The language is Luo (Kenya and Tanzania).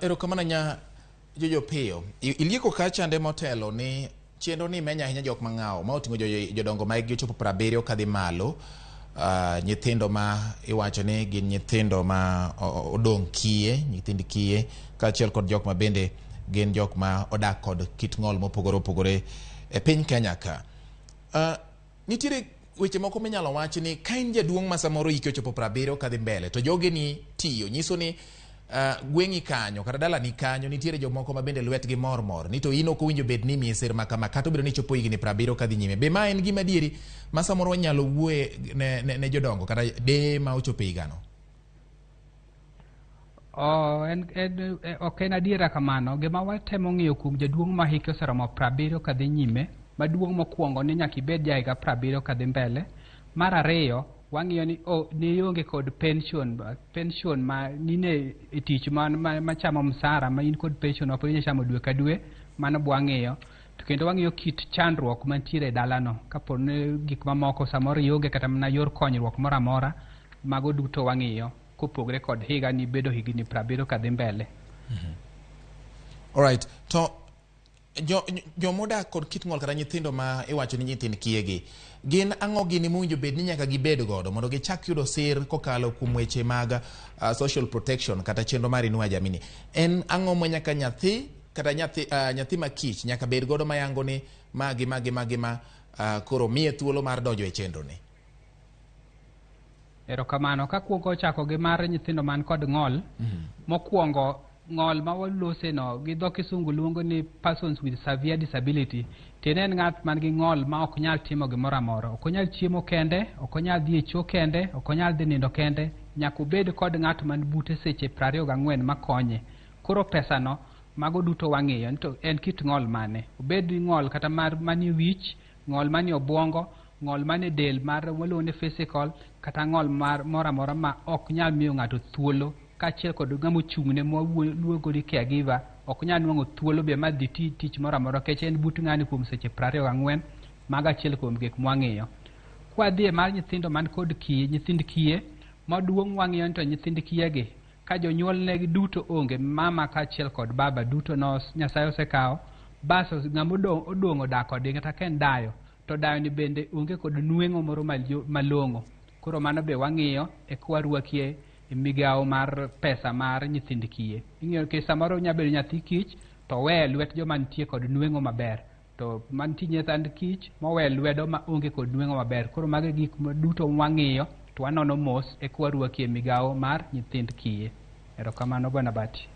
Erokamano nya Jojo Piyo. Ilieko kacha ande motelo ni chenro ni menya ahinya jok mang'aw ma oting'o jodongo ma igi ochopo 70 kadhi malo. Nyithindo ma iwacho ni gin nyithindo ma odong' kiye, nyithind kiye, kaachiel kod jok ma bende gin jok ma odak kod kit ng'ol mopogore opogore e piny Kenya ka. Nitiere weche moko minyalo wach ni ka in jaduong' ma samoro iki ochopo 70 kadhi mbele to joge ni tiyo nyiso ni gweng'i kanyo kata dala ni kanyo nitiere jomoko ma bende lwetgi mor ni to in ok owinjo bed ni misir ma kama kata obedo ni chopo higni 70 kadhi nyime. Be ma en gima dieri ma samoro wanyalo wuoye ne jodongo kata de ma ochopo higano? Ok en adiera kamano. Gima watemo ng'iyo kuom jaduong' ma hike oseromo 70 kadhi nyime, maduong' mokwongo ni nyaka ibed ja higa 70 kadhi mbele. Mar ariyo wang'iyo ni ni onge kod pension ma nine e tich ma chamo msara ma in kod pension ok inyalo chamo dwe ka dwe, mano bwang'iyo. To kendo wang'iyo kit chandruok mantiere e dalano, kapo ni gik mamoko samoro ionge kata mana yor konyruok moro amora, mago duto wang'iyo kopogre kod higa ni bedo higni 70 kadhi mbele. Alright, to jomodak kod kit ng'ol kata nyithindo ma iwacho ni nyithind kiyegi, gin ang'o gini mowinjo bed ni nyaka gibed godo mondo gichak yudo sir kokalo kuom weche mag social protection kata chenro mar Inua Jamii? En ang'o ma nyaka nyathi kata nyathi ma kich nyaka bed godo mayango ni magi koro miye thuolo mar donjo e chenro ni? Erokamano. Kakwongo chako gi mar nyithindo man kod ng'ol, mokwongo ng'ol ma walose no gi dho kisungu luongo ni persons with severe disability. Tiende en ng'at man gi ng'ol ma ok nyal timo gimoro amora. Ok onyal chiemo kende, ok onyal dhi e choo kende, ok onyal dhi nindo kende. Nyaka obed kod ng'at man bute seche 24 makonye. Koro pesano mago duto wang'iyo to en kit ng'ol mane. Obed ng'ol kata manie wich, ng'ol manie obwongo, ng'ol manie del mar waluongo ni physical, kata ng'ol moro amora ma ok nyal miyo ng'ato thuolo, kaachiel kod ng'ama ochung'ne mwaluongo ni caregiver ok nyal nwang'o thuolo be madhi tich moro amora kech en but ng'ani kuom seche 24. Mago achiel kuom gik mwang'iyo. Kwadhi e mar nyithindo man kod kiye, nyithind kiye maduong' wang'iyo ni to nyithind kiyegi ka jonyuol negi duto onge, mama kaachiel kod baba duto Nyasaye osekawo, bas ng'ama odong' odak kodgi kata ka en dayo, to dayo ni bende onge kod nweng'o moro malong'o. Koro mano be wang'iyo e kwarwakie migawo mar pesa mar nyithind kiye. Ing'eyo ke samoro nyabedo nyathi kich to we lwet joma nitie kod nweng'o maber, to mantie nyithand kich mowe lwedo ma onge kod nweng'o maber. Koro mago gik duto wang'iyo to wanono mos e kwarwakie migawo mar nyithind kiye. Erokamano Bwana Bati.